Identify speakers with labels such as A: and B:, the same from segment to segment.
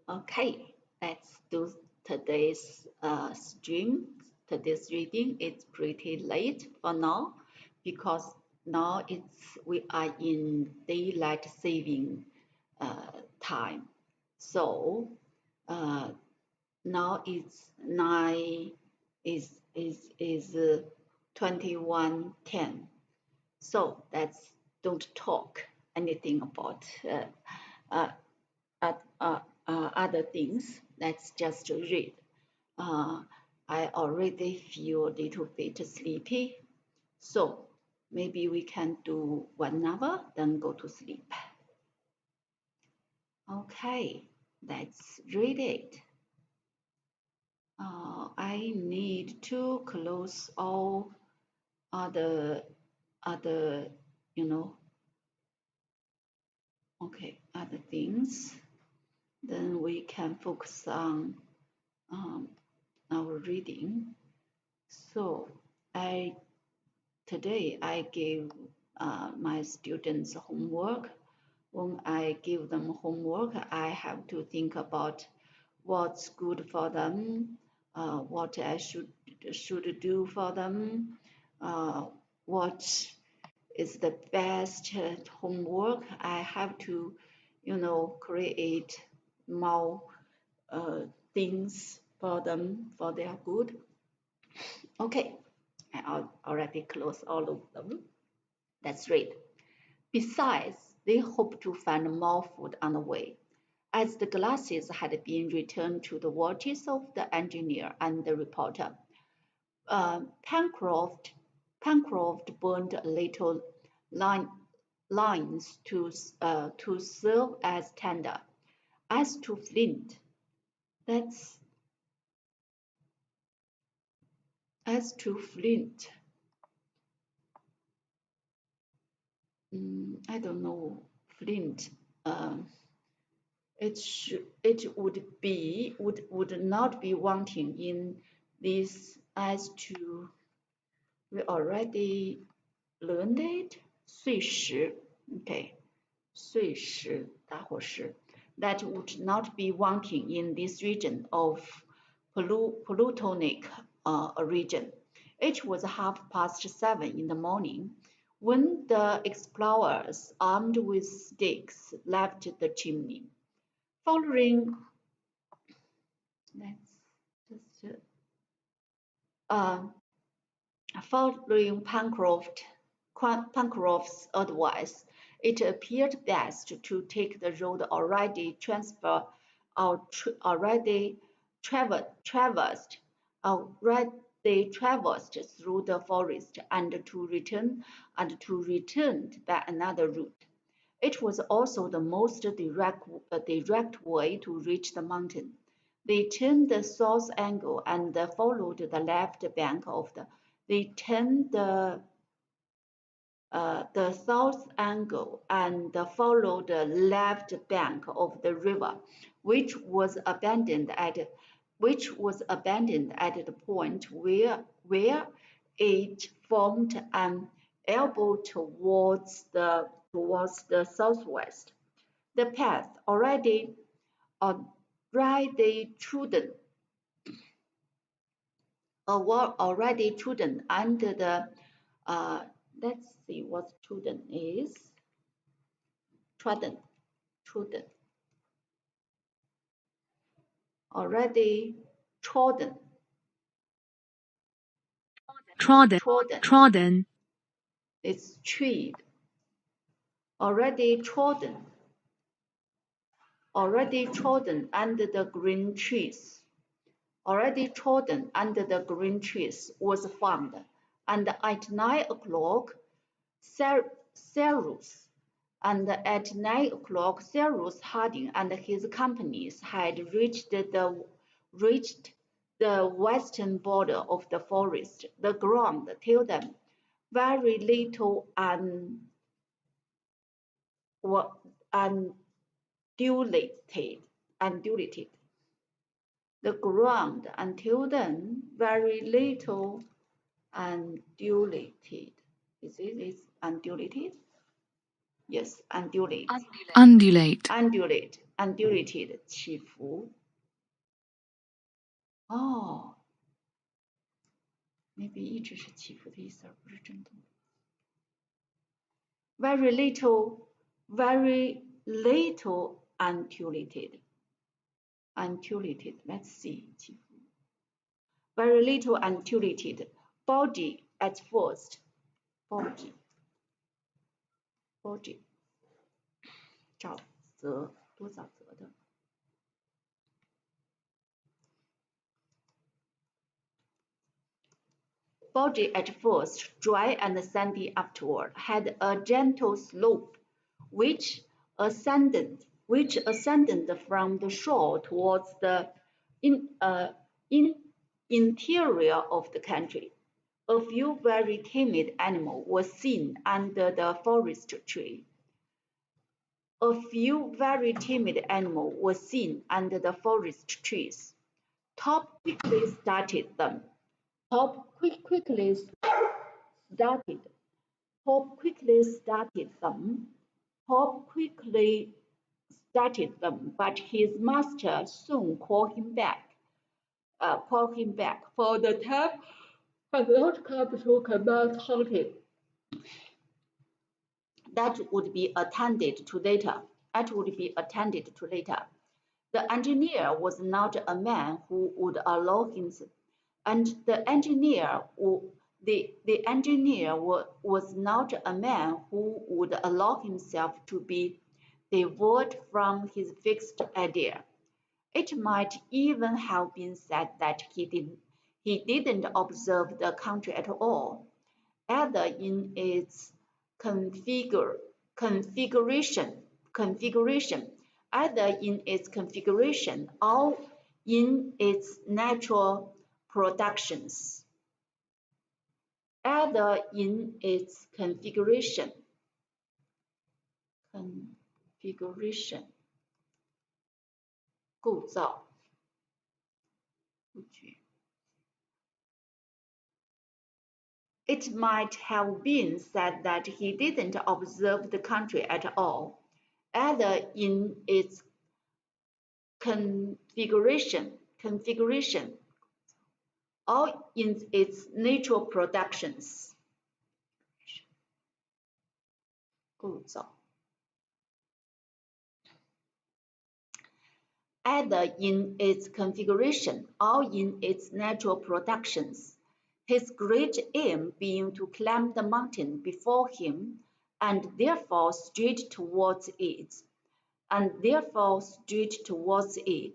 A: Okay, let's do today's stream. Today's reading. It's pretty late for now because now we are in daylight saving time. So uh, now it's 21:10. So don't talk anything about uh, uh, uh, other things. Let's just read. Uh, I already feel a little bit sleepy, so maybe we can do 1 hour, then go to sleep. Okay, let's read it. I need to close all other, you know, other things. Then we can focus on um, our reading. So today I gave my students homework. When I give them homework, I have to think about what's good for them, what I should do for them, what is the best homework. I have to, create more things for them for their good. Okay, I already closed all of them. That's right. Besides, they hoped to find more food on the way. As the glasses had been returned to the watches of the engineer and the reporter, Pencroft burned a little lines to serve as tender. As to Flint, that's as to Flint. I don't know Flint. Um, it would not be wanting in this as to we already learned it 碎石 okay 碎石打火石 that would not be wanting in this region of plutonic region. It was 7:30 in the morning when the explorers armed with sticks left the chimney. Following, let's just following Pencroft's advice, it appeared best to take the road already traversed through the forest, and to return by another route. It was also the most direct way to reach the mountain. They turned the south angle and followed the left bank of the. They turned the south angle and followed the left bank of the river, which was abandoned at the point where it formed an elbow towards the southwest. The path already trodden under the let's see what trodden is. Trodden. Already trodden.
B: trodden,
A: It's treed. Already trodden under the green trees. Already trodden under the green trees was found, and at 9 o'clock Cyrus Harding and his companies had reached the western border of the forest. The ground till then very little undulated. The ground until then very little undulated. Is it undulated? Yes, undulate.
B: Undulate.
A: Undulate. Undulated 起伏。哦 ，maybe 一直是起伏的意思，而不是震动。Very little, very little undulated. Undulated. Let's see. 起伏。Very little undulated body at first. Body. Body. 沼泽，多沼泽的。Body at first, dry and sandy afterward, had a gentle slope which ascended from the shore towards the interior of the country. A few very timid animals were seen under the forest tree. A few very timid animals were seen under the forest trees. Top quickly started them. Top quickly started. Top quickly started them. Top quickly started them, but his master soon called him back. For the time had not come to commence hunting. That would be attended to later. The engineer was not a man who would allow himself, and the engineer was not a man who would allow himself to be diverted from his fixed idea. It might even have been said that he didn't observe the country at all, either in its configuration, either in its configuration or in its natural productions, either in its configuration, 构造，布局。It might have been said that he didn't observe the country at all, either in its configuration, or in its natural productions. 构造 either in its configuration or in its natural productions, his great aim being to climb the mountain before him, and therefore straight towards it.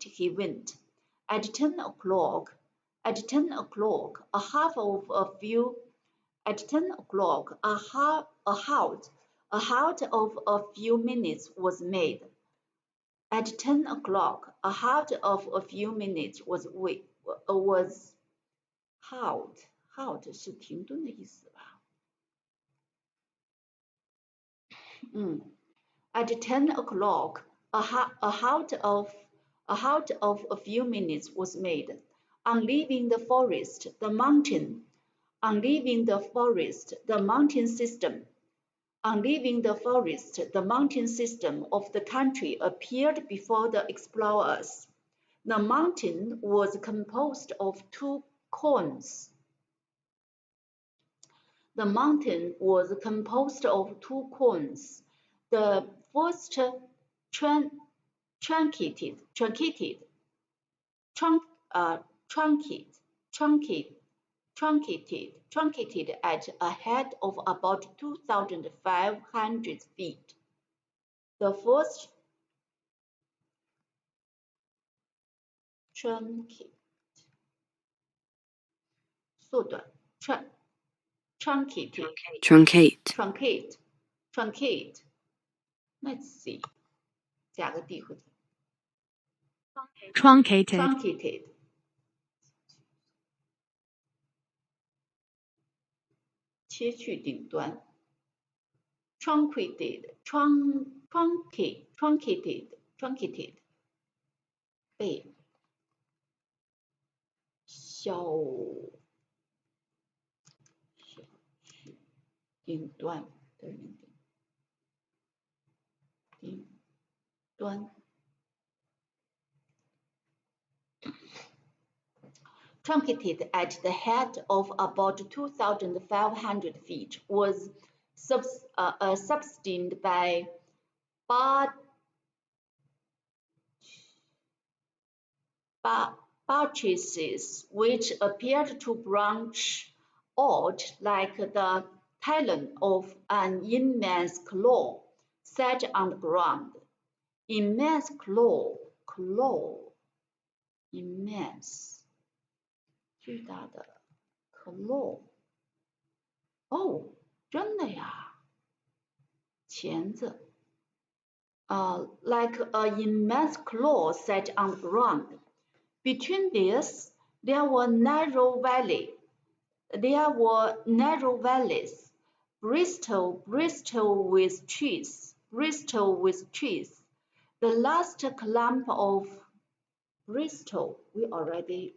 A: He went. At 10 o'clock, a halt of a few minutes was made. At 10 o'clock, a halt of a few minutes was halt 是停顿的意思吧？At 10 o'clock, a halt of a few minutes was made. On leaving the forest, the mountain system of the country appeared before the explorers. The mountain was composed of two cones. The first truncated at a height of about 2,500 feet. The first truncate 缩短 truncate. Let's see. 加个 d 或者 truncated. 切去顶端 truncated 被削去顶端的人顶端。Truncated at the head of about 2,500 feet, was sustained by buttresses which appeared to branch out like the talon of an immense claw set on the ground. Immense claw, immense 巨大的 claw。哦，真的呀，钳子。like an immense claw set on the ground. Between these, there were narrow valleys, bristle with trees. The last clump of Bristol, we already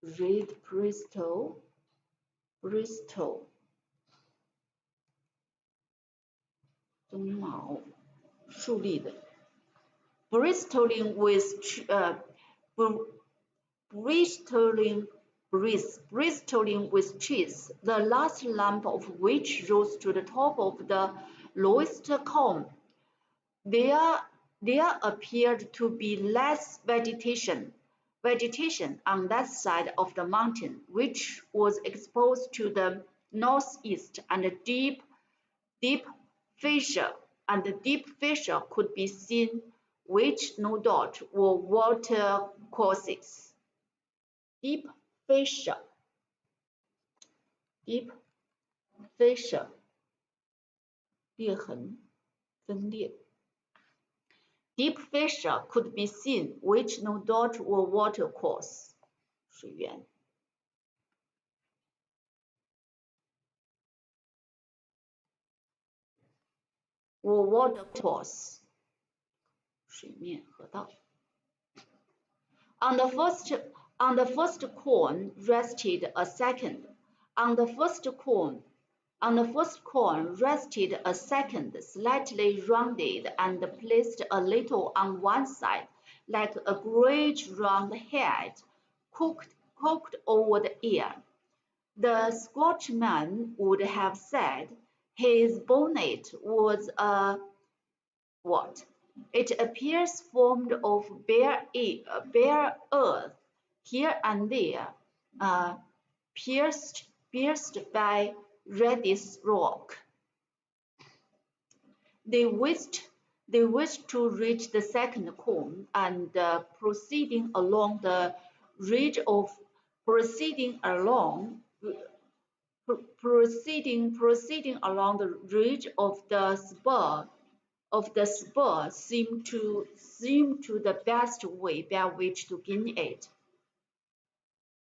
A: read Bristol.鬃毛，竖立的。bristling with trees, the last lump of which rose to the top of the lowest cone. There appeared to be less vegetation on that side of the mountain, which was exposed to the northeast, and a deep fissure could be seen, which no doubt were water courses. Deep fissure,裂痕，分裂。Deep fissure could be seen, which no doubt were water courses. 水源。were water course. 水面河道。On the first cone rested a second. On the first cone rested a second, slightly rounded and placed a little on one side, like a great round head cocked over the ear. The Scotchman would have said his bonnet was a what? It appears formed of bare earth, here and there, pierced by reddish rock. They wished to reach the second cone, and proceeding along the ridge of the spur seemed to the best way by which to gain it.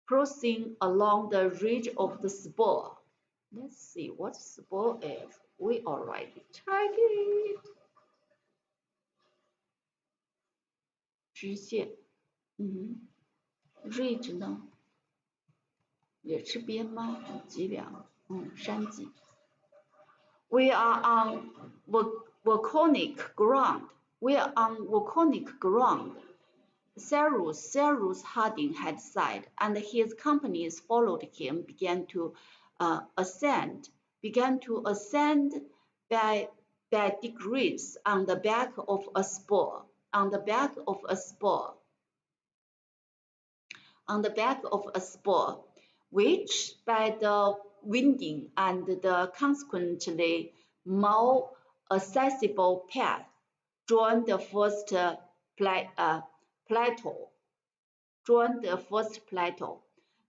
A: Crossing along the ridge of the spur. Let's see what spur is. We already tried it. 直线，ridge 呢？也是边吗？脊梁，山脊。We are on volcanic ground. Cyrus Harding had said, and his companions followed him, began to ascend by degrees on the back of a spur, which by the winding and the consequently more accessible path joined the first plateau.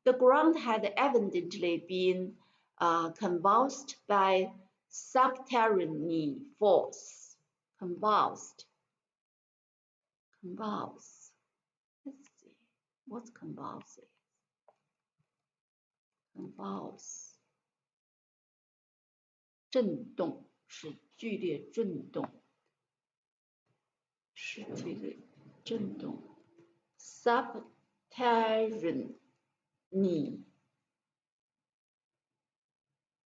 A: The ground had evidently been convulsed by subterranean force. Convulsed. Let's see, what's convulsing? Convulse. 震动，使剧烈震动。Subterranean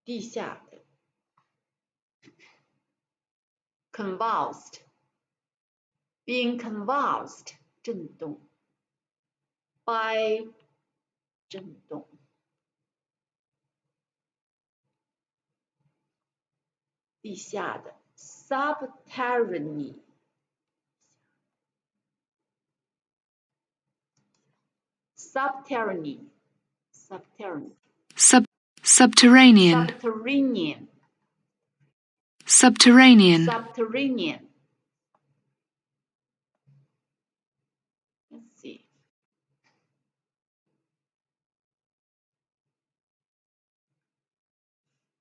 A: 地下的。convulsed, being convulsed 震动 by 震动。地下的 subterranean subterranean subterranean
B: subterranean
A: subterranean
B: subterranean
A: subterranean. Let's see.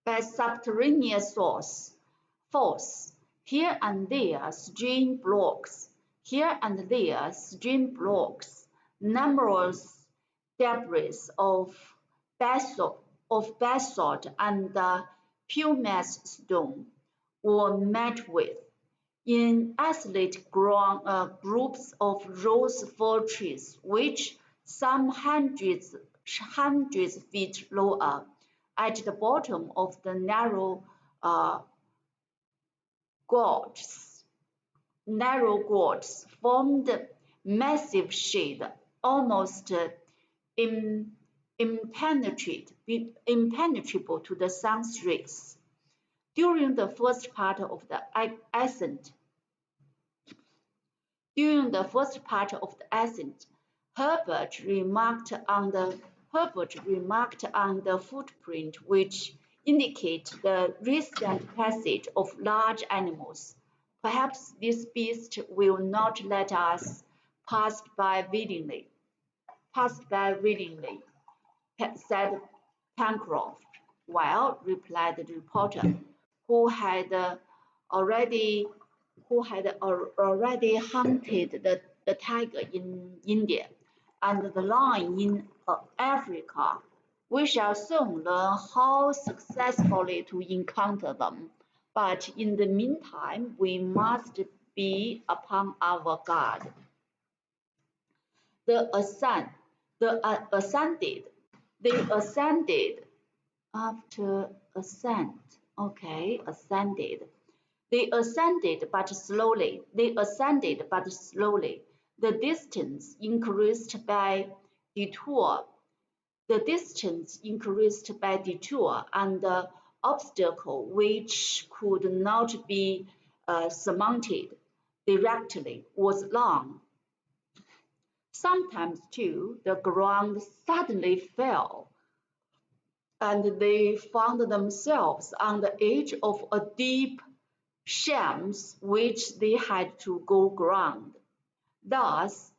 A: By subterranean force, here and there stream blocks, here and there stream blocks, numerous debris of basalt and pumice stone were met with. In isolated groups of rose fir trees, which some hundreds feet lower, at the bottom of the narrow gorges formed massive shade, almost impenetrable to the sun's rays. During the first part of the ascent, Herbert remarked on the footprint which indicate the recent passage of large animals. Perhaps this beast will not let us pass by willingly, said Pencroft. Well, replied the reporter, who had already hunted the tiger in India and the lion in Africa. We shall soon learn how successfully to encounter them, but in the meantime we must be upon our guard. They ascended after ascent. Okay, ascended. They ascended but slowly. The distance increased by detour. And the obstacle which could not be surmounted directly was long. Sometimes, too, the ground suddenly fell, and they found themselves on the edge of a deep shams which they had to go round. Thus,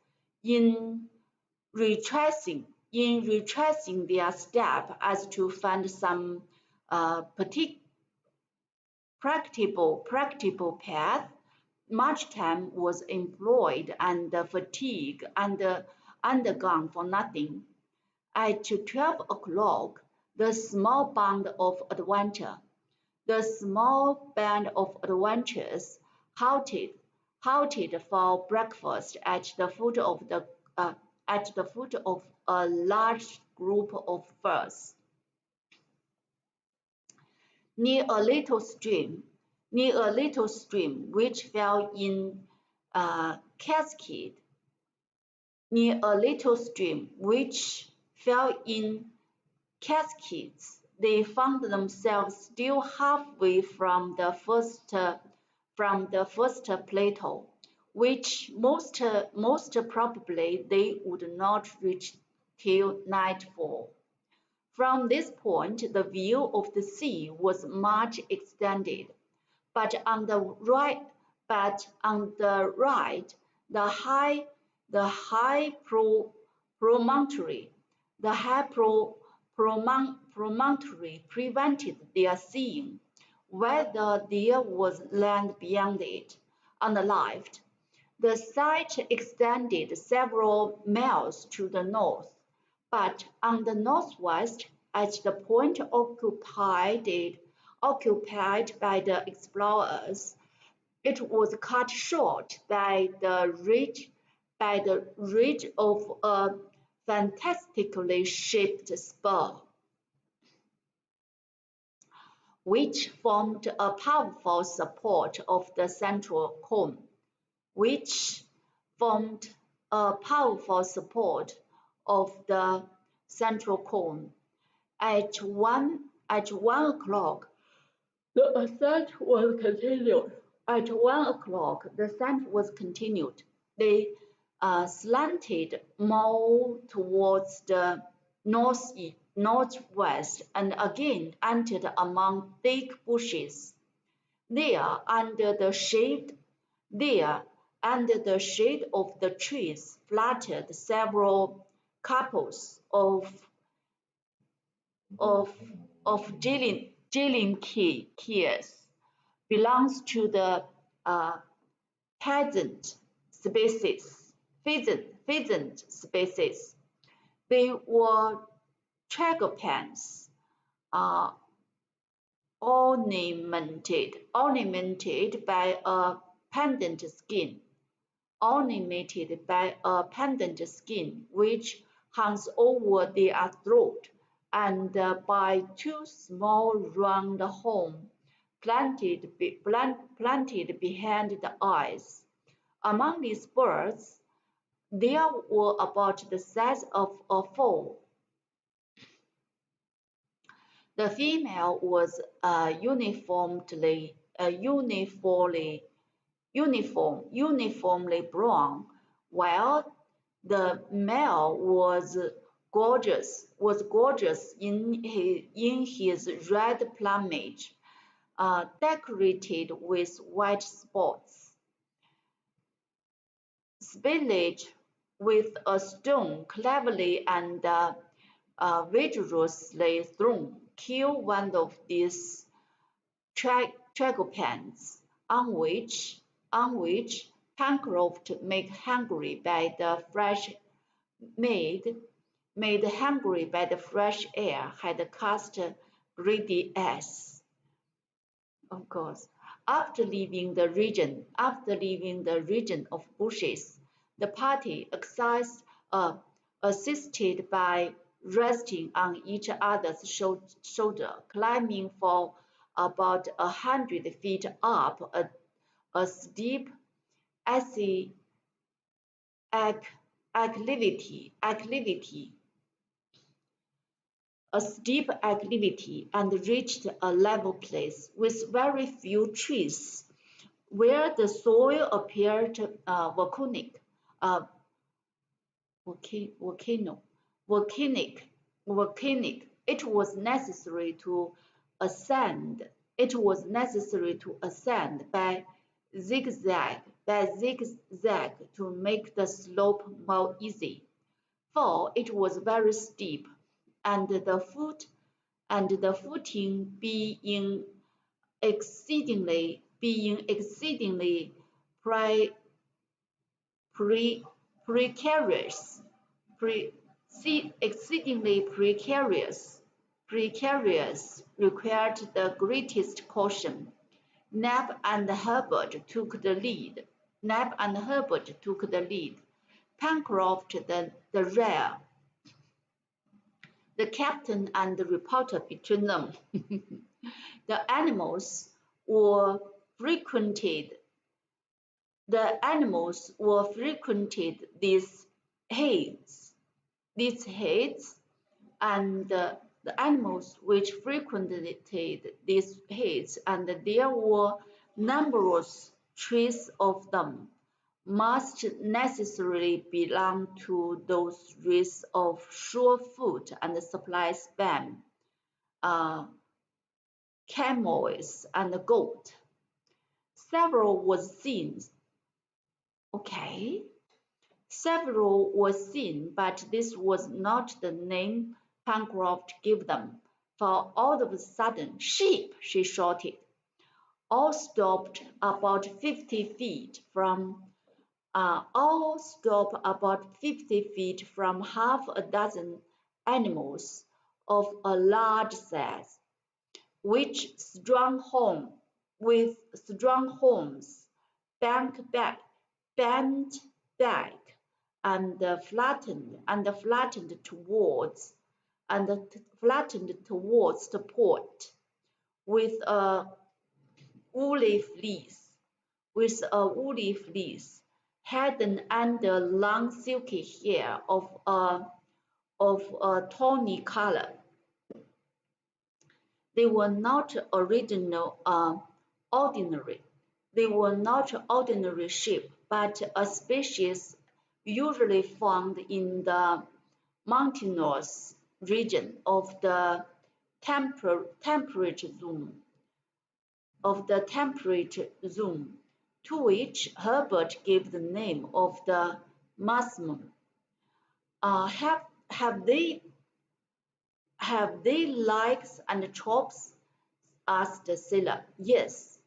A: in retracing their step as to find some practicable path, much time was employed and fatigue undergone for nothing. At 12 o'clock, the small band of adventurers halted for breakfast at the foot of a large group of firs. Near a little stream which fell in cascades, they found themselves still halfway from the first plateau, which most probably they would not reach till nightfall. From this point, the view of the sea was much extended, but on the right, the high promontory prevented their seeing whether there was land beyond it. On the left, the site extended several miles to the north, but on the northwest, at the point occupied by the explorers, it was cut short by the ridge of a fantastically shaped spur. which formed a powerful support of the central cone, which formed a powerful support of the central cone. At one o'clock, the ascent was continued. At 1 o'clock, the ascent was continued. They slanted more towards the northwest and again entered among thick bushes. There, under the shade of the trees, fluttered several couples of Jillinkias, belongs to the pheasant species. Pheasant species. They were tragopans, uh, ornamented by a pendant skin, which hangs over their throat, and by two small round holes planted behind the eyes. Among these birds, there were about the size of a fowl. The female was uniformly brown, while the male was gorgeous in his red plumage, decorated with white spots. Spillage with a stone cleverly and vigorously thrown killed one of these tragopans, on which Pencroft made hungry by the fresh air, had cast greedy eyes. Of course, after leaving the region of bushes, the party assisted by resting on each other's shoulder, climbing for about 100 feet up a steep acclivity and reached a level place with very few trees, where the soil appeared volcanic. It was necessary to ascend. By zigzag to make the slope more easy, for it was very steep, and the footing being exceedingly precarious, required the greatest caution. Neb and Herbert took the lead. Pencroft the rear, the captain and the reporter between them. The animals were frequented these heights, and the animals which frequented these heights, and there were numerous trees of them, must necessarily belong to those races of sure-foot and supply-span camels and goat. Several was seen, but this was not the name Pencroft gave them, for all of a sudden, "Sheep!" she shouted. All stopped about 50 feet from half a dozen animals of a large size, with strong horns, bent back, and flattened towards the port, with a woolly fleece, hidden under long silky hair of a tawny color. They were not ordinary. They were not ordinary sheep, but a species usually found in the mountainous region of the temperate zone, to which Herbert gave the name of the musmon. Have they legs and chops? Asked Scylla. Yes.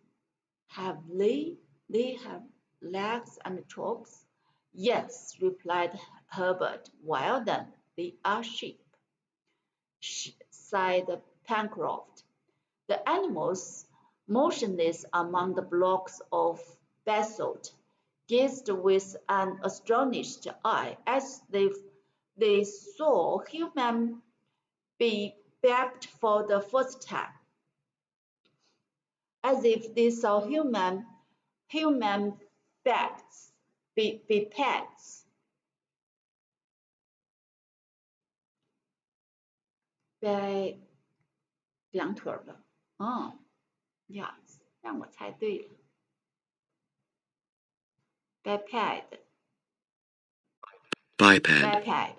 A: Have they? They have legs and chops? Yes, replied Herbert. Well then, they are sheep, sighed Pencroft. The animals, motionless among the blocks of basalt, gazed with an astonished eye as they saw human be bathed for the first time, as if they saw human bats be pets. 被两腿儿的，呀，让我猜对了，biped。
B: Biped.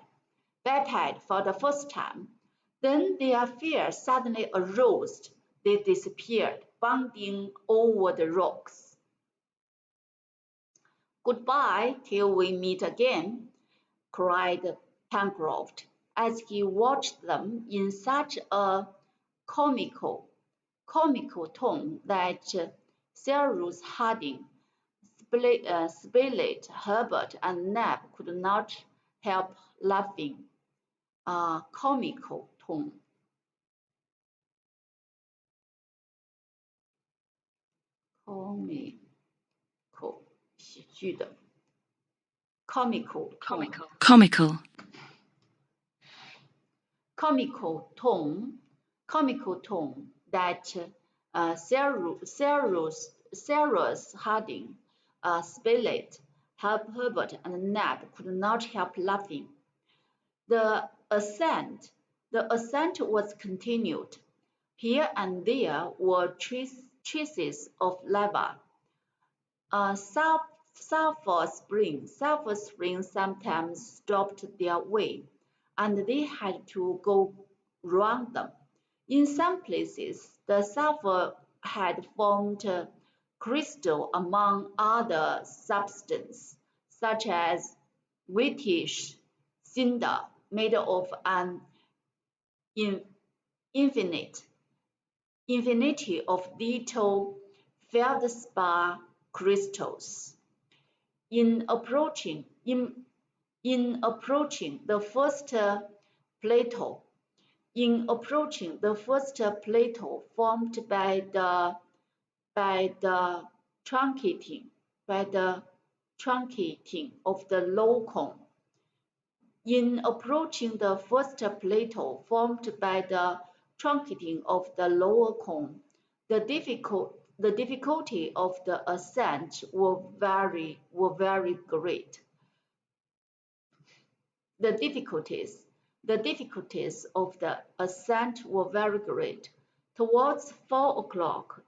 A: Biped for the first time. Then their fear suddenly arose. They disappeared, bounding over the rocks. Goodbye till we meet again, cried Pencroft, as he watched them in such a comical tone that Cyrus Harding, Spilett, Herbert, and Neb could not help laughing. Comical tone. Comical 喜剧的 comical
B: Comical.
A: tone that Cyrus Harding, Spilett, Herbert, and Neb could not help laughing. The ascent was continued. Here and there were traces of lava. Sulphur springs sometimes stopped their way, and they had to go round them. In some places, the sulphur had formed crystal among other substances, such as whitish cinder made of an infinity of little feldspar crystals. In approaching the first plateau, formed by the truncating of the low cone. In approaching the first plateau formed by the truncating of the lower cone, the difficulty of the ascent were very great. The difficulties of the ascent were very great. Towards 4 o'clock,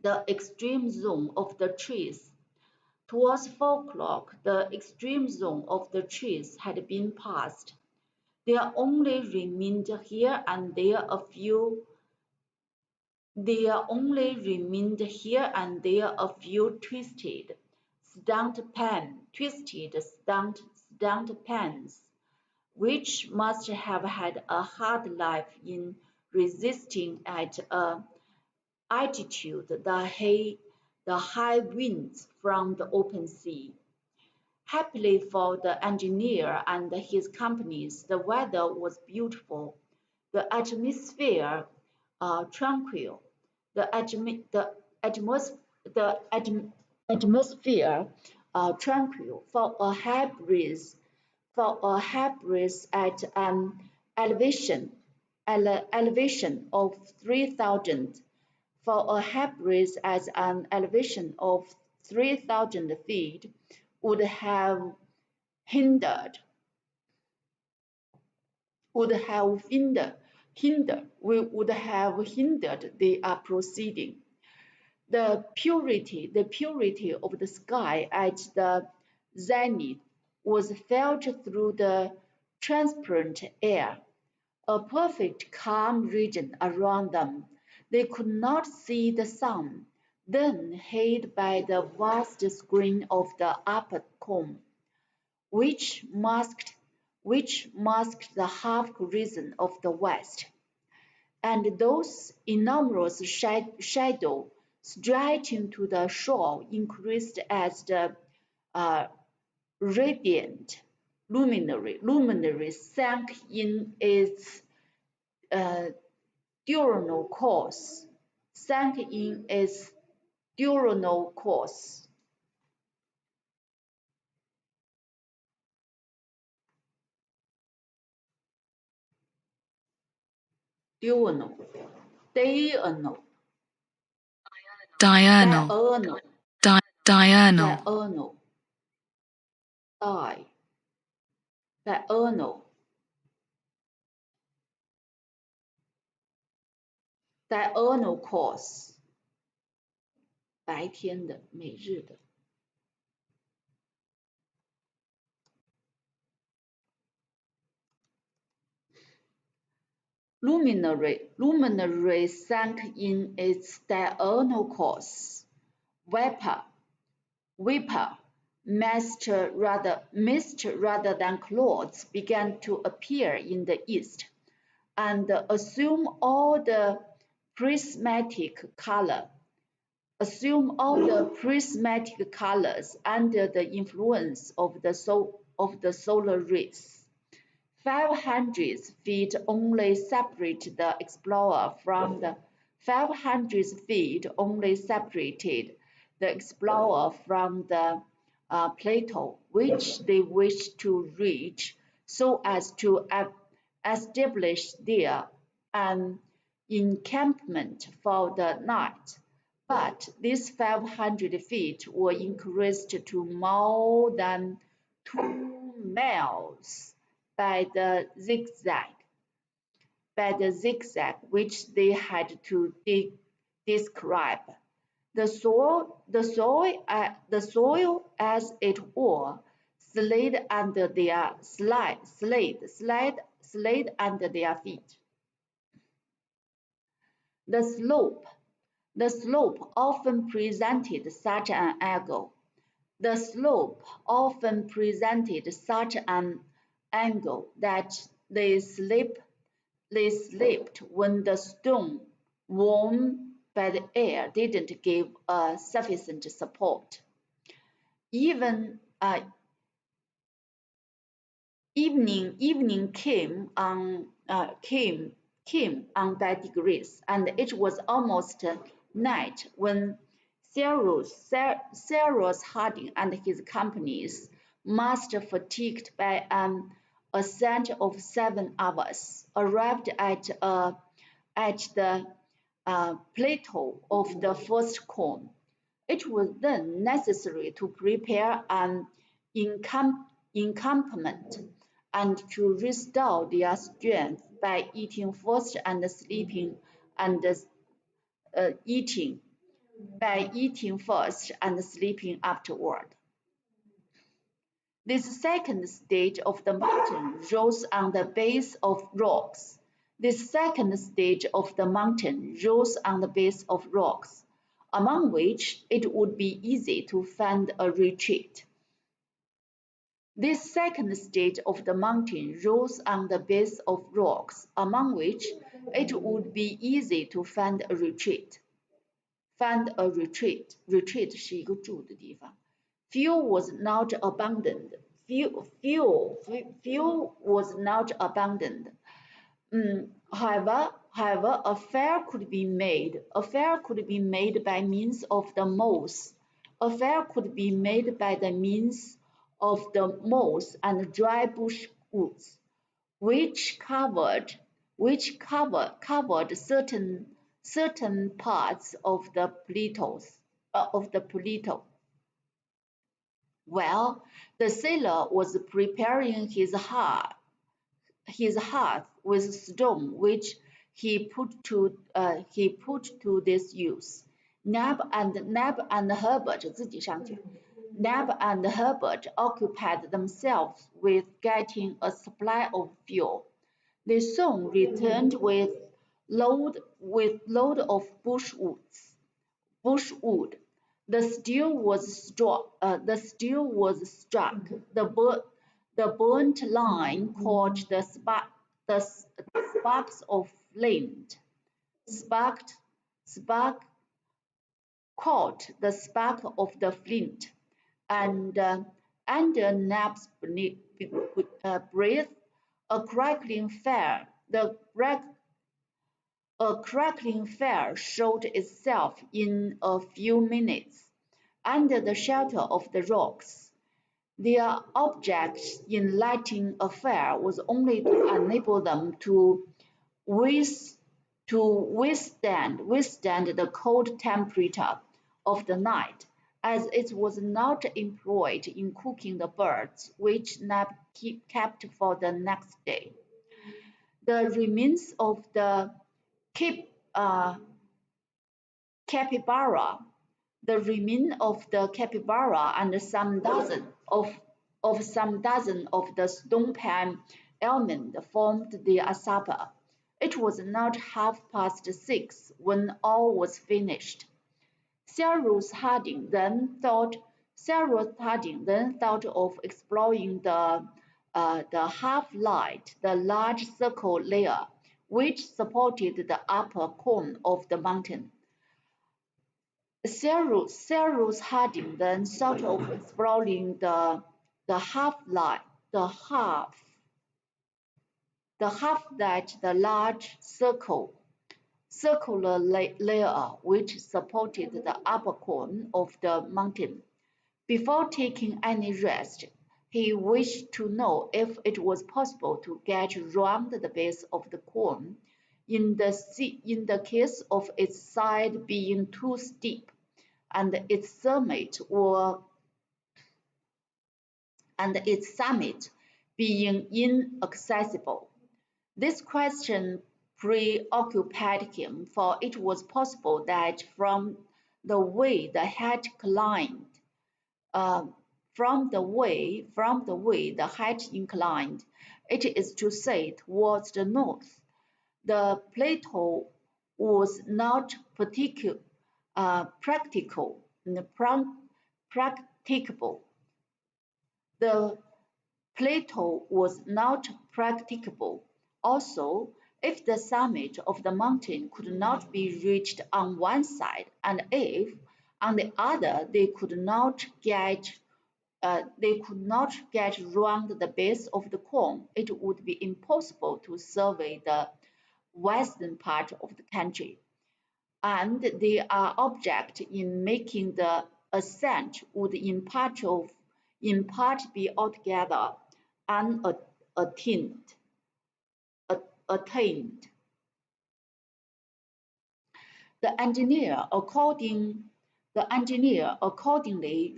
A: the extreme zone of the trees had been passed. There only remained here and there a few twisted, stunt pans, which must have had a hard life in resisting at a altitude the high winds from the open sea. Happily for the engineer and his companions, the weather was beautiful, the atmosphere tranquil, the atmosphere tranquil, for a high breeze for a Hebrides at an elevation of 3,000. For a Hebrides at an elevation of 3,000 feet would have hindered would have their proceeding. The purity of the sky at the zenith was felt through the transparent air, a perfect calm region around them. They could not see the sun, then hid by the vast screen of the upper cone, which masked the half horizon of the west, and those enormous shadows stretching to the shore increased as the uh, radiant luminary sank in its uh, diurnal course. Sank in its diurnal course. Diurnal, diurnal,
B: diurnal,
A: diurnal,
B: diurnal,
A: diurnal, diurnal, diurnal course， 白天的，每日的。Luminary sank in its diurnal course. Vapor, mist rather than clouds began to appear in the east, and assume all the prismatic colors under the influence of the solar rays. 500 feet only separated the explorer from the 500 feet only separated the explorer from the plateau which they wished to reach, so as to establish there an encampment for the night. But these 500 feet were increased to more than 2 miles by the zigzag which they had to describe. The soil, as it were, slid under their under their feet. The slope often presented such an angle. The slope often presented such an angle that they slipped when the stone, warm by the air, didn't give sufficient support. Evening came on by degrees, and it was almost night when Cyrus Harding and his companies, much fatigued by an ascent of 7 hours, arrived at the plateau of the first cone. It was then necessary to prepare an encampment and to restore their strength by eating first and sleeping afterward. This second stage of the mountain rose on the base of rocks. Among which it would be easy to find a retreat. This second stage of the mountain rose on the base of rocks, among which it would be easy to find a retreat. Retreat 是一个住的地方。Fuel was not abundant. However, a fire could be made. A fire could be made by means of the moss. A fire could be made by the means of the moss and dry bush woods, which covered certain parts of the plateau. Well, the sailor was preparing his hearth with stone, which he put to this use. Neb and Herbert 自己上去。Neb and Herbert occupied themselves with getting a supply of fuel. They soon returned with load of bushwood. The steel was struck. The burnt line caught the sparks of flint. Spark caught the spark of the flint, and under Neb's breath, a crackling fire. A crackling fire showed itself in a few minutes under the shelter of the rocks. Their object in lighting a fire was only to enable them to withstand the cold temperature of the night, as it was not employed in cooking the birds which Neb kept for the next day. The remains of the capybara and some dozen of the stone pan almond formed their supper. It was not 6:30 when all was finished. Cyrus Harding then thought of exploring the half-light, the large circle layer, which supported the upper cone of the mountain. Cyrus Harding then thought of exploring the half-light, the large circular layer which supported the upper cone of the mountain. Before taking any rest, he wished to know if it was possible to get round the base of the cone in the case of its side being too steep and its summit being inaccessible. This question preoccupied him, for it was possible that from the way the height inclined, it is to say towards the north, the plateau was not practicable. The plateau was not practicable. Also, if the summit of the mountain could not be reached on one side, and if, on the other, they could not get round the base of the cone, it would be impossible to survey the western part of the country, and their object in making the ascent would in part be altogether unattained. The engineer accordingly,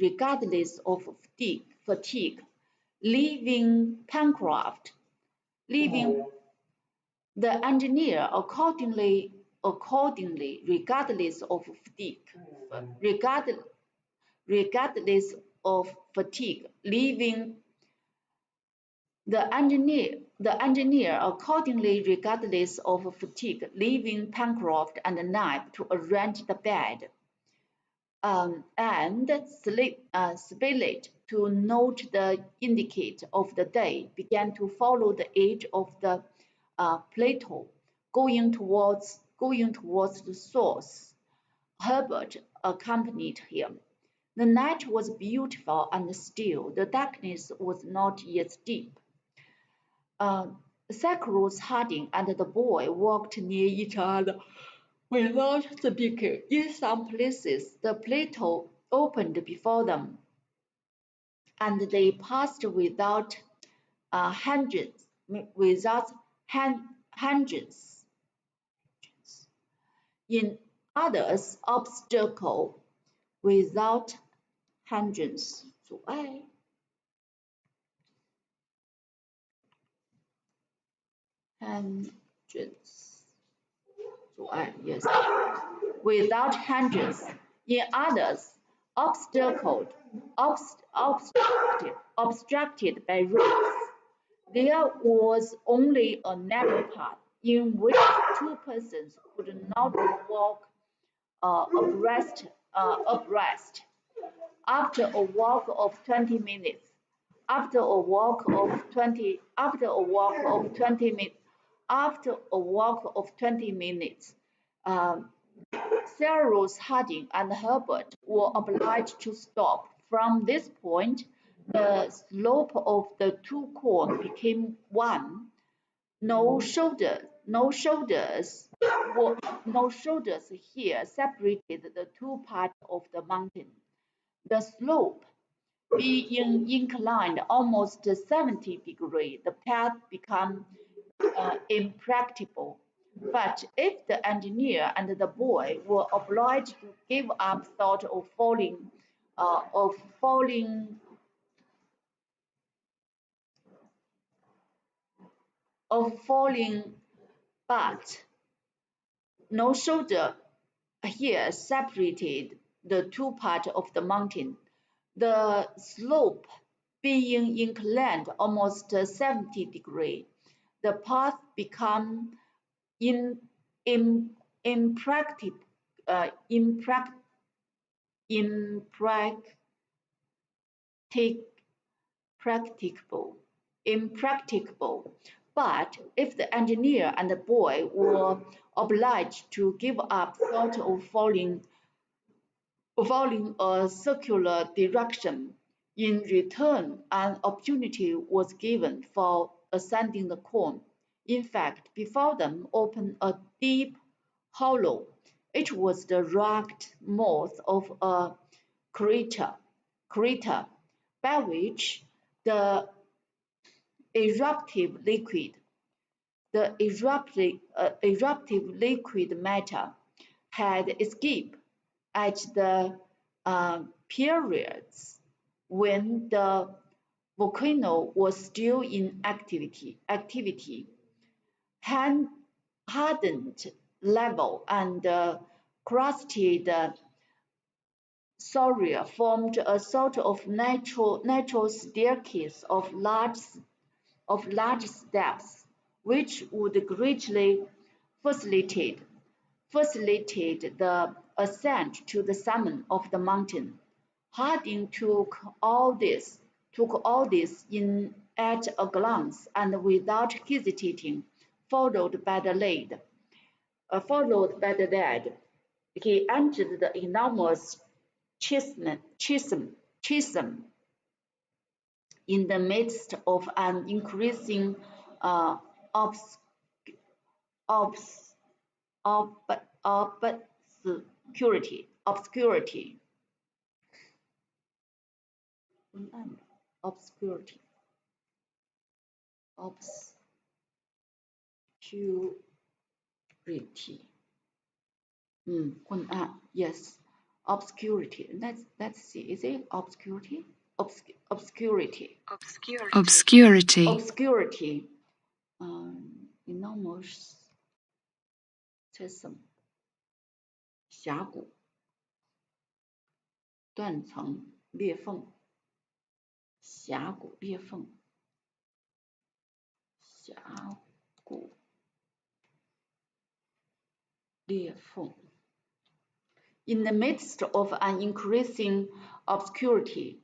A: regardless of fatigue, leaving Pencroft, regardless of fatigue, leaving Pencroft and Neb to arrange the bed, and Spilett to note the indicate of the day, began to follow the edge of the plateau, going towards the source. Herbert accompanied him. The night was beautiful and still. The darkness was not yet deep. Cyrus Harding and the boy walked near each other without speaking. In some places, the plateau opened before them, and they passed without hindrance. In others, obstacle without hindrance, 阻碍 hindrance, 阻碍 yes, without hindrance. In others, obstructed by rocks. There was only a narrow path in which two persons could not walk abreast. After a walk of 20 minutes, after a walk of 20 minutes, Cyrus Harding and Herbert were obliged to stop. From this point, the slope of the two cones became one. No shoulders here separated the two parts of the mountain. The slope being inclined almost 70 degrees, the path became impracticable. But if the engineer and the boy were obliged to give up thought of falling, but no shoulder here separated the two parts of the mountain. The slope being inclined almost 70 degrees, the path became impracticable. But if the engineer and the boy were obliged to give up thought of following a circular direction, in return an opportunity was given for ascending the cone. In fact, before them opened a deep hollow. It was the rugged mouth of a crater, by which the eruptive liquid matter had escaped at the periods when the volcano was still in activity. Hardened level and crusted soil formed a sort of natural staircase of large steps, which would greatly facilitate the ascent to the summit of the mountain. Harding took all this in at a glance and without hesitating followed by the lad. He entered the enormous chasm in the midst of an increasing obscurity. Yes, obscurity. Let's see. Is it obscurity? Obscurity. Obscurity. Enormous chasm. 峡谷。断层裂缝。峡谷裂缝。峡谷裂缝。In the midst of an increasing obscurity,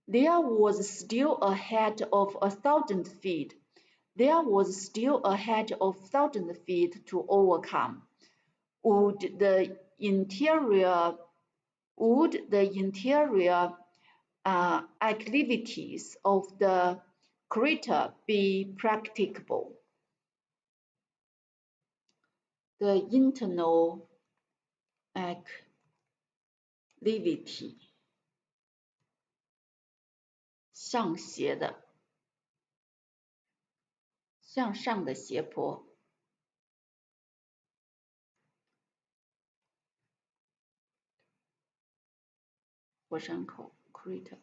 A: there was still ahead of 1,000 feet. There was still ahead of 1,000 feet to overcome. Would the interior acclivities of the crater be practicable? The internal acclivity 上斜的，向上的斜坡。火山口 crater，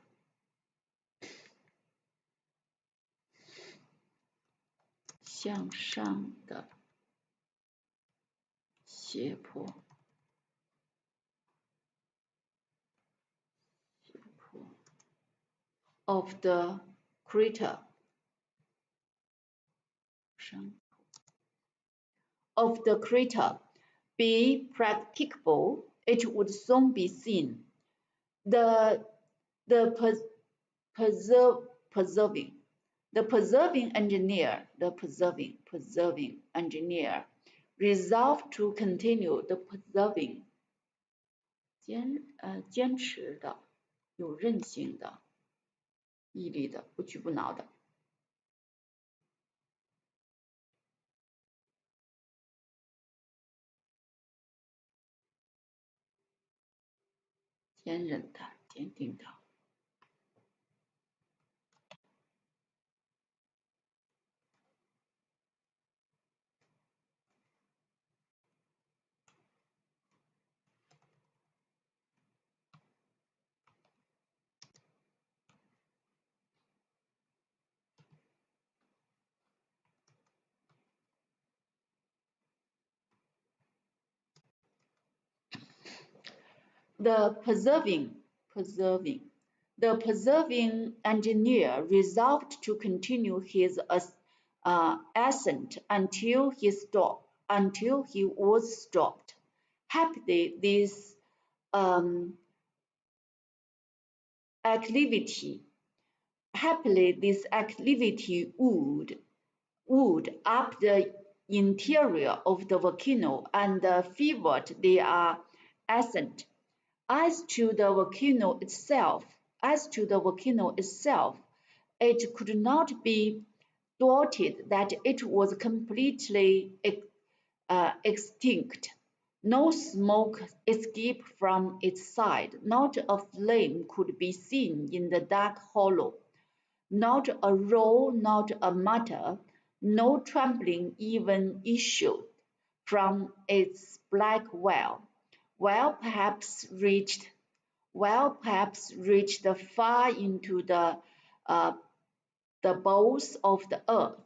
A: 向上的斜坡。of the crater be practicable, it would soon be seen. The preserving engineer resolved to continue the preserving 坚持的，有韧性的，毅力的，不屈不挠的。坚韧的，坚定的。The preserving engineer resolved to continue his ascent until he was stopped. Happily, this acclivity would up the interior of the volcano and favored their ascent. As to the volcano itself, it could not be doubted that it was completely extinct. No smoke escaped from its side, not a flame could be seen in the dark hollow, not a roar, not a mutter, no trembling even issued from its black well. Well, perhaps reached far into the bowels of the earth.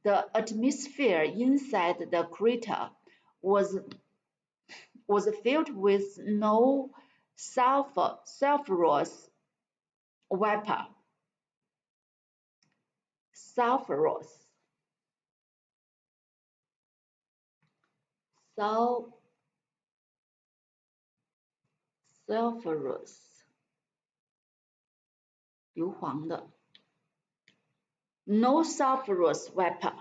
A: The atmosphere inside the crater was filled with no sulfurous vapor. Sulfurous 硫磺的 no sulfurous vapor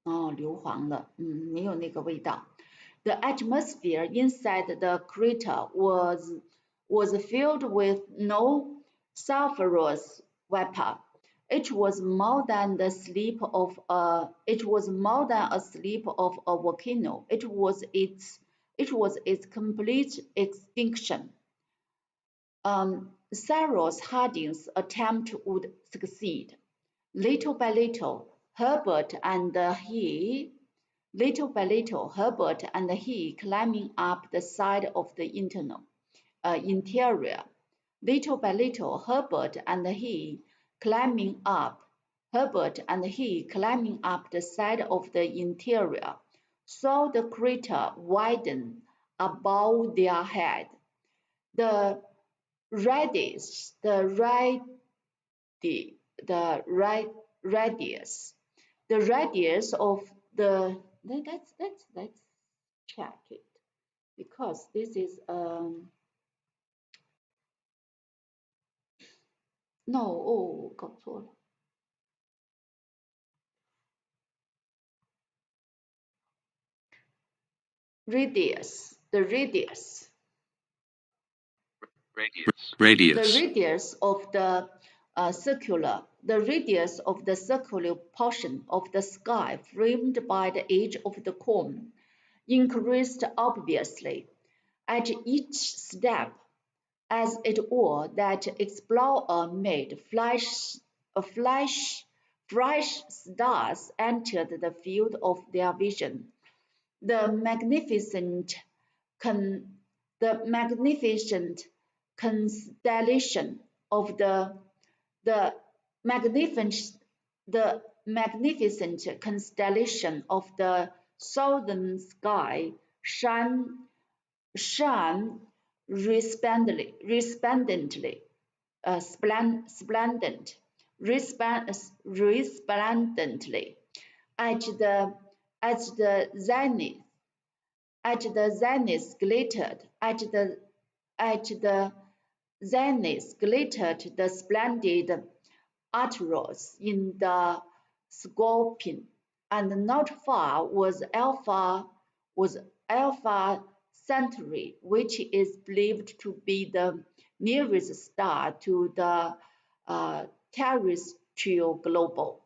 A: 硫磺的没有那个味道 The atmosphere inside the crater was filled with no sulfurous vapor. It was more than a sleep of a volcano. It was its complete extinction. Cyrus Harding's attempt would succeed. Little by little, Herbert and he climbing up the side of the interior. Little by little, Herbert and he climbing up the side of the interior, saw the crater widen above their head. The radius of the let's check it because this is no 搞错了 radius the radius of the circular portion of the sky framed by the edge of the cone increased obviously. At each step, as it were, that explorer made fresh stars entered the field of their vision. The magnificent, the magnificent constellation of the magnificent the magnificent constellation of the southern sky shone resplendently, resplendently at the zenith. At the zenith glittered at the zenith glittered the splendid Atlas in the Scorpion, and not far was Alpha Centauri, which is believed to be the nearest star to the terrestrial globe.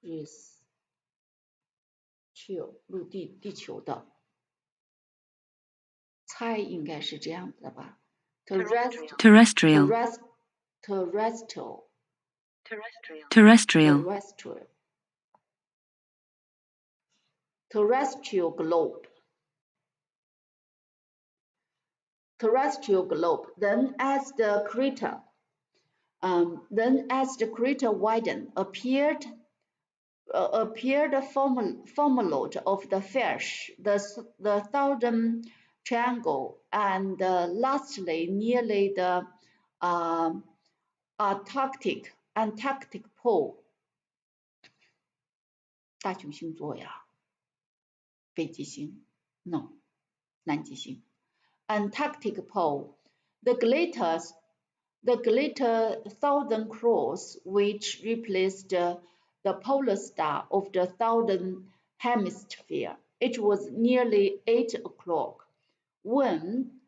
A: terrestrial 陆地地球的，猜应该是这样子的吧
B: Terrestrial.
A: terrestrial
B: Terrestrial.
A: terrestrial globe. Terrestrial globe. Then as the crater widened, appeared the formula of the fish, the southern triangle, and lastly nearly the Antarctic pole. 大熊星座呀，北极星 ，no， 南极星。Antarctic pole, the greater Southern Cross, which replaced the polar star of the southern hemisphere. It was nearly 8 o'clock when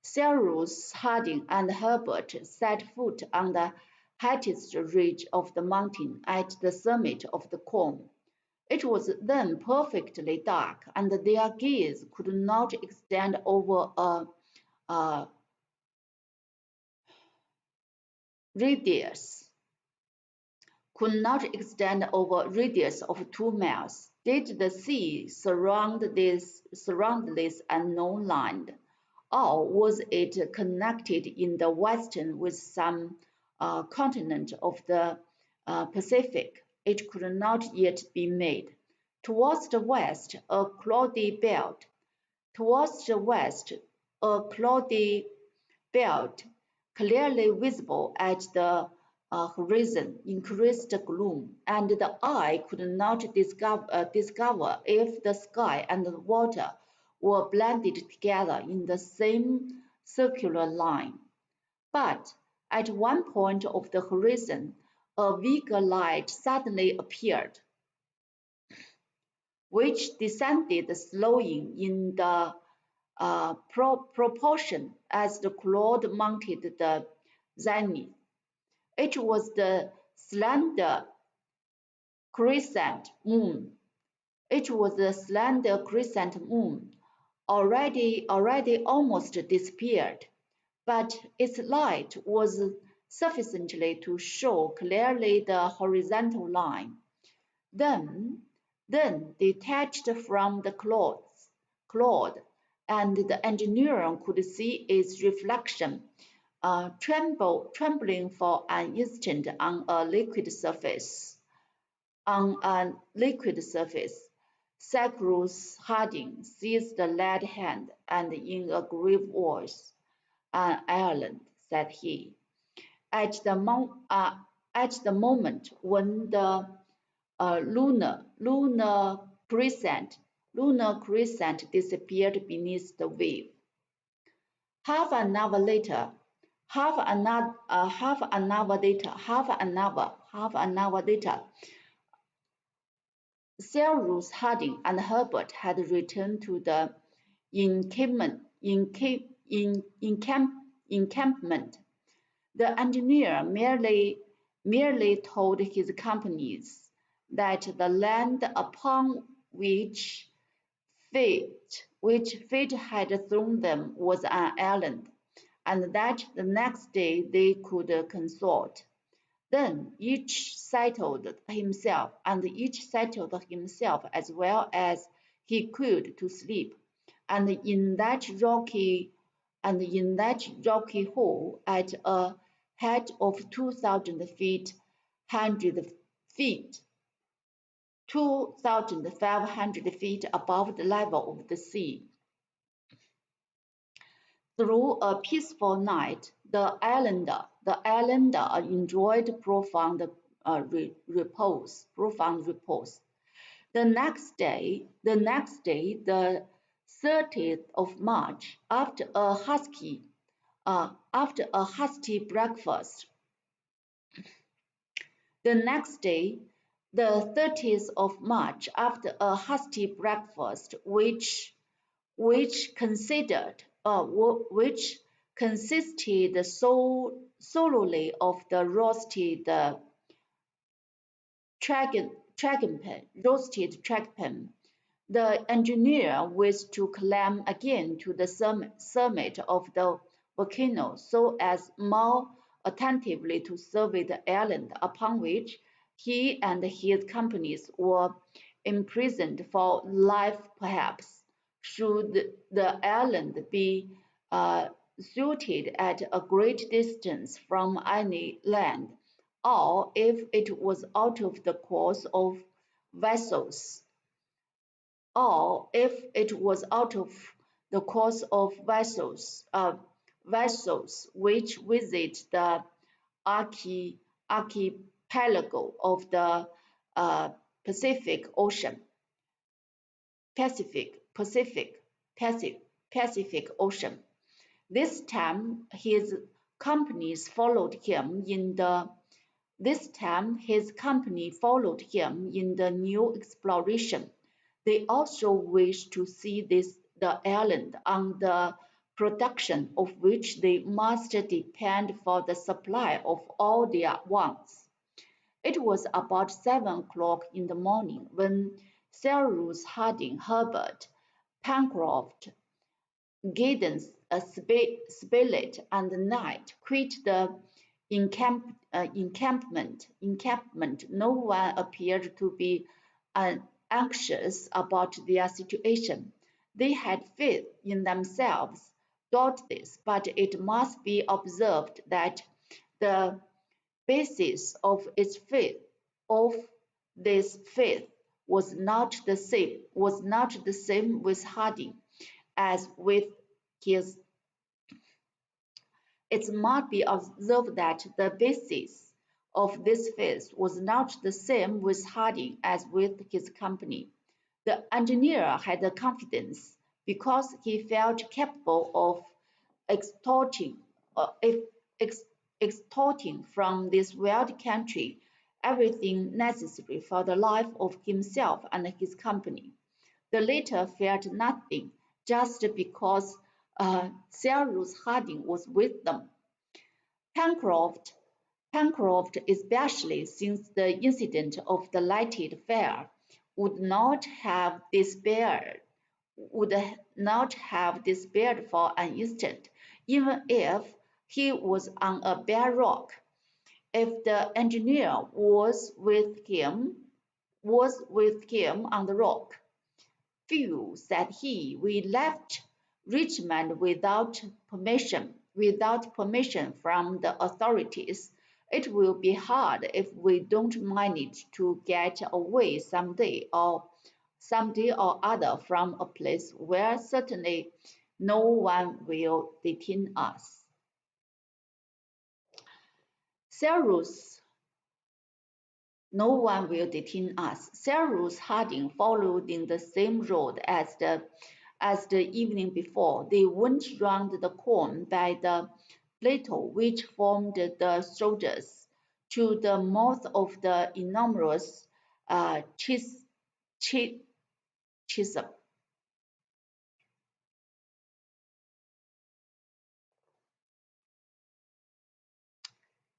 A: Cyrus Harding and Herbert set foot on the highest ridge of the mountain at the summit of the cone. It was then perfectly dark, and their gaze could not extend over a radius of 2 miles. Did the sea surround this unknown land, or was it connected in the western with some continent of the Pacific? It could not yet be made. Towards the west, a cloudy belt clearly visible at the horizon, increased gloom, and the eye could not discover if the sky and the water were blended together in the same circular line. But at one point of the horizon, a weaker light suddenly appeared, which descended slowing in the proportion as the cloud mounted the zenith. It was the slender crescent moon. Already almost disappeared, but its light was sufficiently to show clearly the horizontal line. Then detached from the cloud, and the engineer could see its reflection trembling for an instant on a liquid surface. Cyrus Harding seized the lad hand, and in a grave voice, "An island," said he. At the moment when the lunar crescent disappeared beneath the wave. Half an hour later, Cyrus Harding and Herbert had returned to the encampment. The engineer merely told his companions that the land upon which fate had thrown them was an island, and that the next day they could consort. Then each settled himself, and each settled himself as well as he could to sleep, and in that rocky hole at a height of 2,000 feet, 100 feet, 2,500 feet above the level of the sea. Through a peaceful night, the islander enjoyed profound repose. The next day, the 30th of March, after a hasty breakfast, the next day, the 30th of March, after a hasty breakfast, which consisted solely of the roasted tragopan. The engineer wished to climb again to the summit of the volcano so as more attentively to survey the island upon which he and his companions were imprisoned for life perhaps. Should the island be situated at a great distance from any land, or if it was out of the course of vessels, or if it was out of the course of vessels which visit the archipelago of the Pacific Ocean. Pacific Ocean. This time his companies followed him in the new exploration. They also wished to see the island, on the production of which they must depend for the supply of all their wants. It was about 7 o'clock in the morning when Cyrus Harding, Herbert, Pencroft, Giddens, Spilett, and Knight quit the encampment. No one appeared to be anxious about their situation. They had faith in themselves, doubtless, but it must be observed that the basis of this faith was not the same with Harding as with his. It must be observed that the basis of this faith was not the same with Harding as with his company. The engineer had the confidence because he felt capable of extorting, extorting from this wild country everything necessary for the life of himself and his company. The latter felt nothing just because Cyrus Harding was with them. Pencroft, especially since the incident of the lighted fire, would not have despaired for an instant, even if he was on a bare rock. If the engineer was with him on the rock. "Phew," said he, "we left Richmond without permission from the authorities. It will be hard if we don't manage to get away someday or other from a place where certainly no one will detain us." Cyrus Harding followed in the same road as the evening before. They went round the corn by the plateau which formed the Sturgis to the mouth of the enormous Chisholm.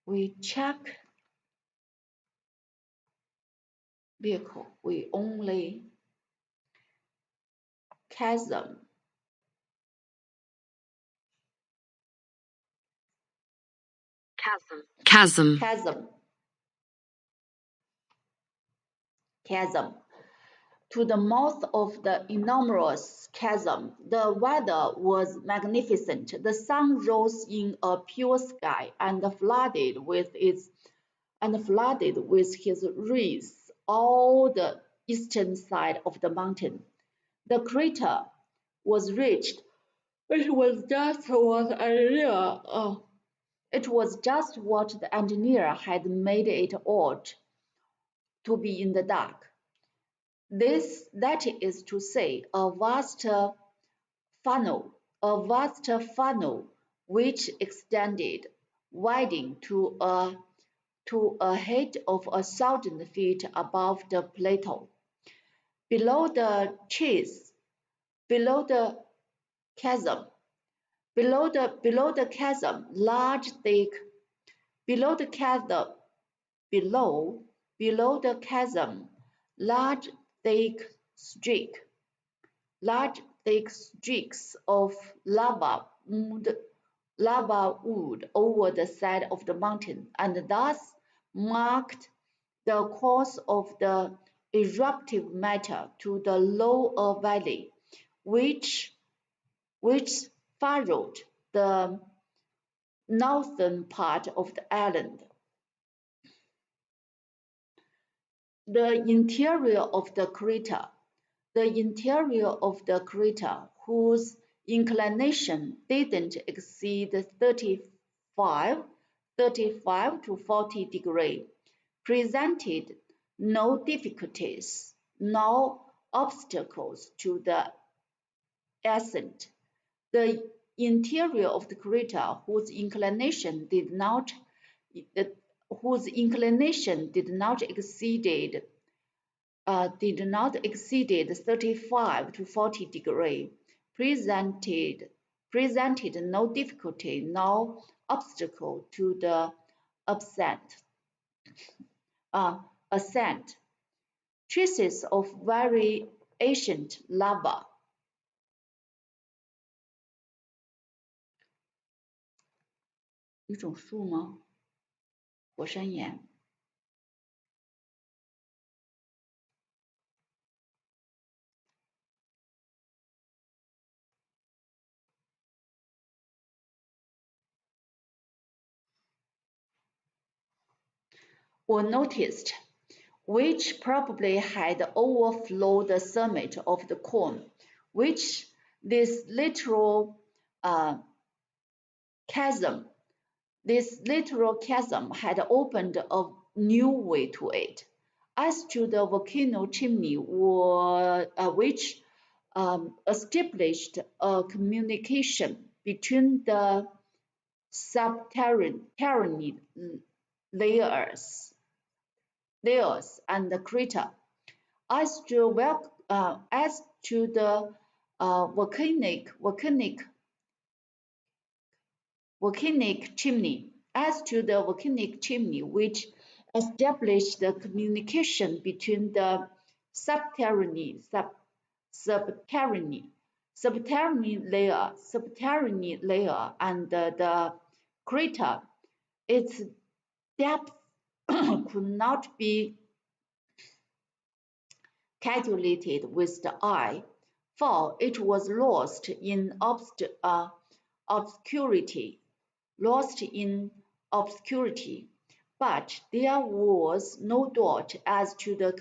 A: We check vehicle. We only chasm.
B: Chasm.
A: Chasm. Chasm. To the mouth of the enormous chasm, the weather was magnificent. The sun rose in a pure sky and flooded with his rays all the eastern side of the mountain. The crater was reached. It was just what the engineer had made it ought to be in the dark. That is to say, a vast funnel which extended, widening to a height of 1,000 feet above the plateau. Below the chase, below the chasm, below the chasm, large thick, below the chasm, below the chasm, large thick streak Large thick streaks of lava wood over the side of the mountain, and thus marked the course of the eruptive matter to the lower valley, which furrowed the northern part of the island. The interior of the crater whose inclination didn't exceed 35 to 40 degrees, presented no difficulties, no obstacles to the ascent. The interior of the crater whose inclination did not exceed 35 to 40 degrees, presented no difficulty, no obstacle to the ascent. Traces of very ancient lava. 一种树吗？火山岩。were noticed, which probably had overflowed the summit of the cone, which this literal chasm had opened a new way to it. As to the volcano chimney, which established a communication between the subterranean layers and the crater. As to the volcanic chimney, which established the communication between the subterranean layer and the crater, its depth could not be calculated with the eye, for it was lost in obscurity. But there was no doubt as to the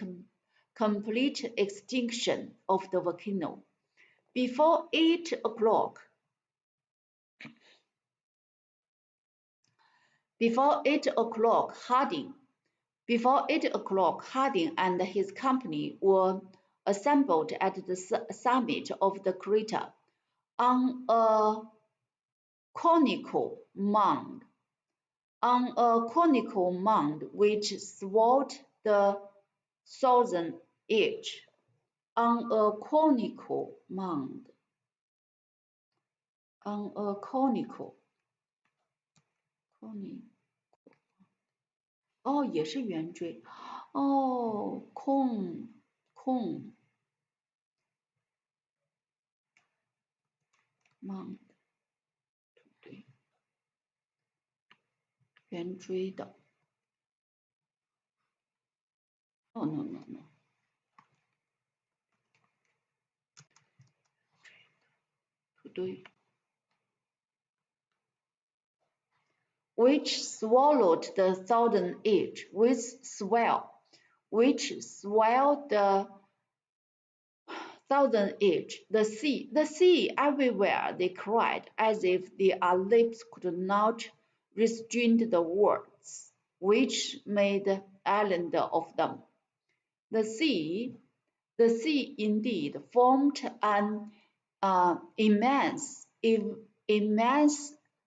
A: complete extinction of the volcano. Before 8 o'clock, Harding and his company were assembled at the summit of the crater on a conical mound which swelled the southern edge. Oh, 也是圆锥。哦，空 mount 对，圆锥的。No no no no，不对。Which swallowed the southern edge with swell, which swelled the southern edge, the sea everywhere, they cried, as if their lips could not restrain the words, which made island of them. The sea, the sea indeed formed an immense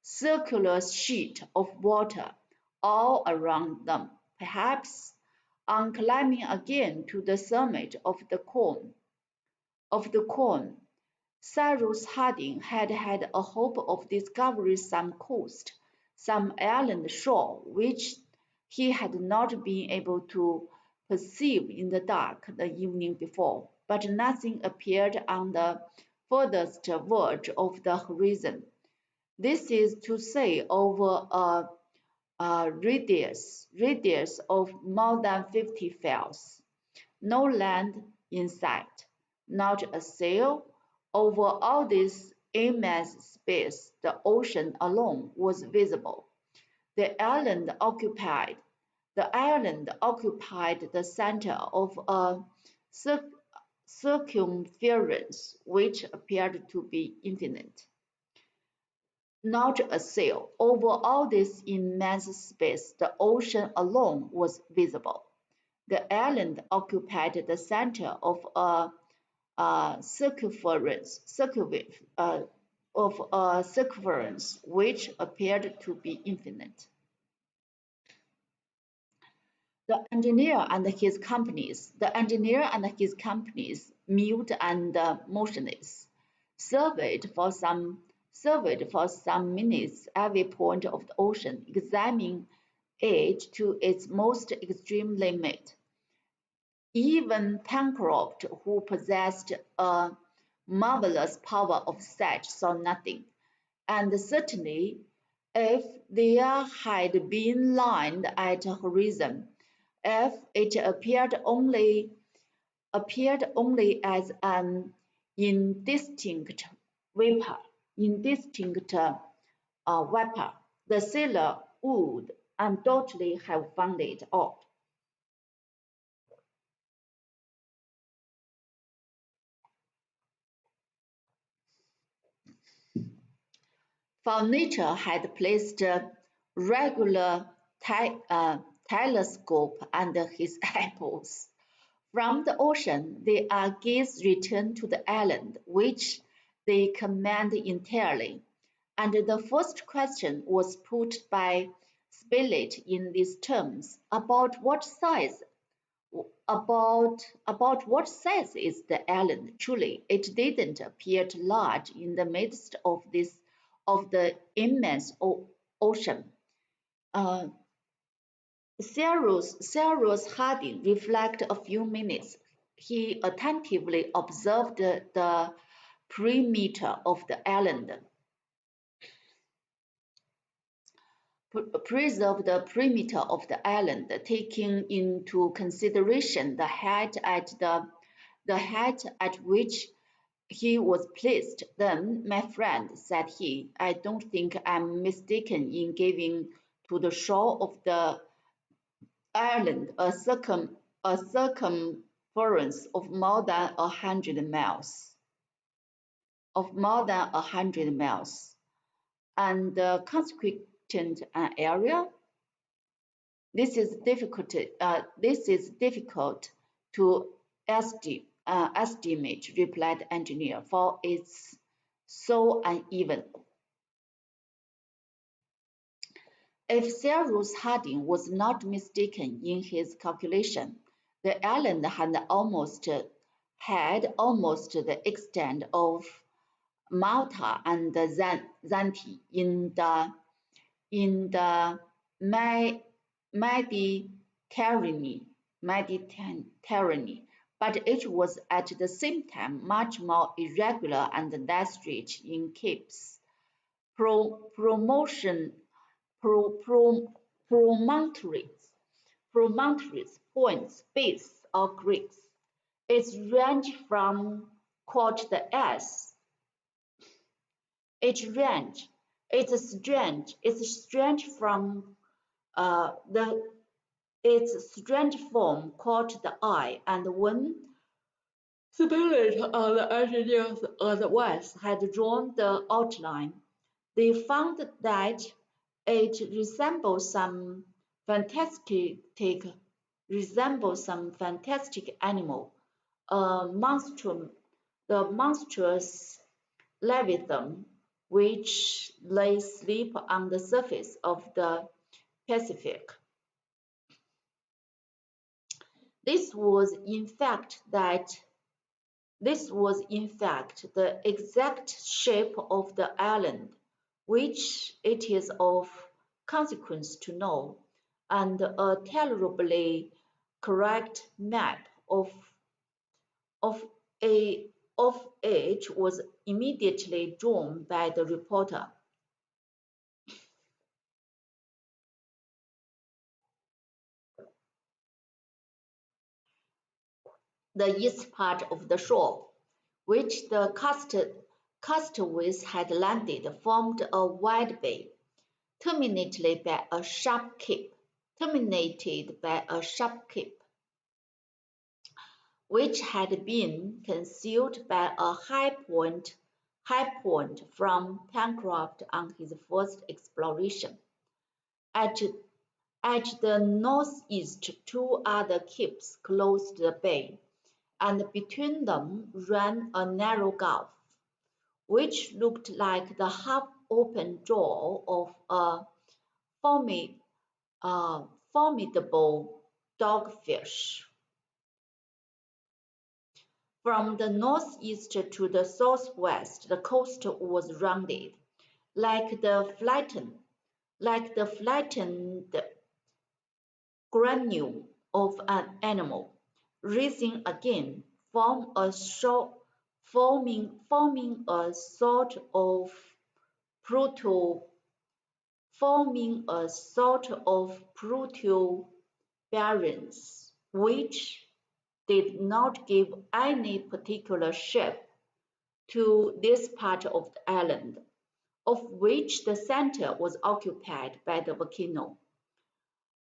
A: circular sheet of water all around them. Perhaps on climbing again to the summit of the cone, Cyrus Harding had had a hope of discovering some coast, some island shore, which he had not been able to perceive in the dark the evening before. But nothing appeared on the furthest verge of the horizon. This is to say, over a radius of more than 50 fells. No land in sight, not a sail. Over all this immense space, the ocean alone was visible. The island occupied the center of a circumference which appeared to be infinite. Not a sail. Over all this immense space, the ocean alone was visible. The island occupied the center of a circumference which appeared to be infinite. The engineer and his companies, mute and motionless, surveyed for some minutes every point of the ocean, examining it to its most extreme limit. Even Pencroft, who possessed a marvelous power of sight, saw nothing, and certainly if there had been land at the horizon, if it appeared only as an indistinct vapor, the sailor would undoubtedly have found it out. For nature had placed a regular telescope under his apples. From the ocean, their gaze returned to the island, which they command entirely, and the first question was put by Spilett in these terms: about what size is the island? Truly, it didn't appear large in the midst of the immense ocean. Cyrus Harding reflected a few minutes. He attentively observed the perimeter of the island, taking into consideration the height at which he was placed. Then, my friend, said he, I don't think I'm mistaken in giving to the shore of the island a circumference of more than 100 miles. And the consequent area. This is difficult to estimate, replied the engineer, for it's so uneven. If Cyrus Harding was not mistaken in his calculation, the island had almost the extent of Malta and Zante in the Mediterranean. Mediterranean, but it was at the same time much more irregular and less rich in caves, promotion, promontories, points, bays, or creeks. Its range from quote the S. Its range. It's strange from the its strange form caught the eye, and when spirit and the engineers of the West had drawn the outline, they found that it resembles some fantastic animal, a monstrum, the monstrous leviathan which lay asleep on the surface of the Pacific. This was in fact the exact shape of the island, which it is of consequence to know, and a tolerably correct map of it was immediately drawn by the reporter. The east part of the shore, which the castaways had landed, formed a wide bay, terminated by a sharp cape, which had been concealed by a high point from Pencroft on his first exploration. At the northeast, two other capes closed the bay, and between them ran a narrow gulf, which looked like the half-open jaw of a formidable dogfish. From the northeast to the southwest, the coast was rounded, like the flattened granule of an animal, rising again, forming a sort of protuberance, which did not give any particular shape to this part of the island, of which the center was occupied by the volcano.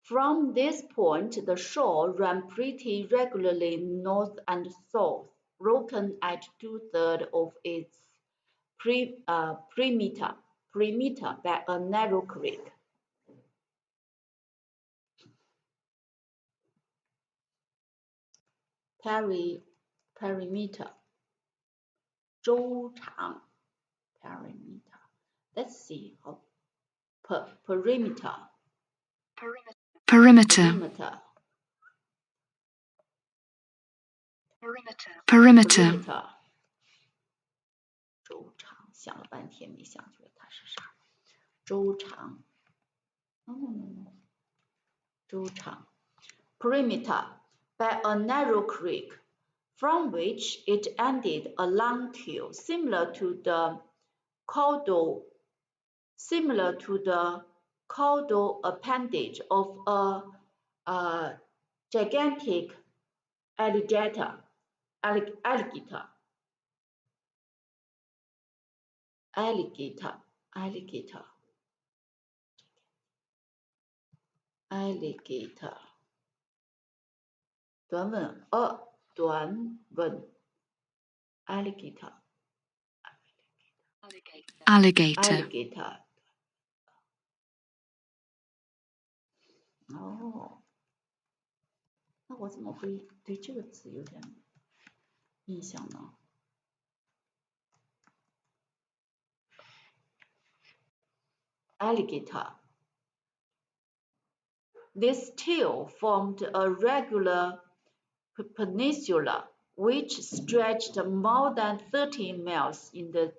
A: From this point, the shore ran pretty regularly north and south, broken at two-thirds of its perimeter by a narrow creek. Perimeter 周长 perimeter. Let's see how perimeter.
B: Perimeter. Perimeter.
A: 周长想了半天没想出来它是啥。周长 no. 周长 perimeter by a narrow creek, from which it ended a long tail similar to the caudal appendage of a gigantic alligator.短吻 alligator.
B: Alligator.
A: 哦，那我怎么会对这个词有点印象呢？Alligator. This tail formed a regular peninsula which stretched more than 30 miles into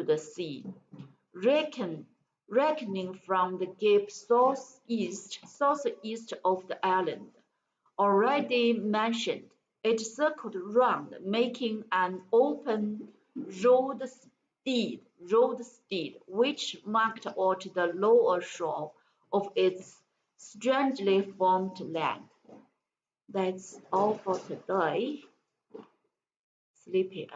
A: the sea. Reckoning from the cape southeast of the island, already mentioned, it circled round, making an open roadstead, which marked out the lower shore of its strangely formed land. That's all for today. Sleepy,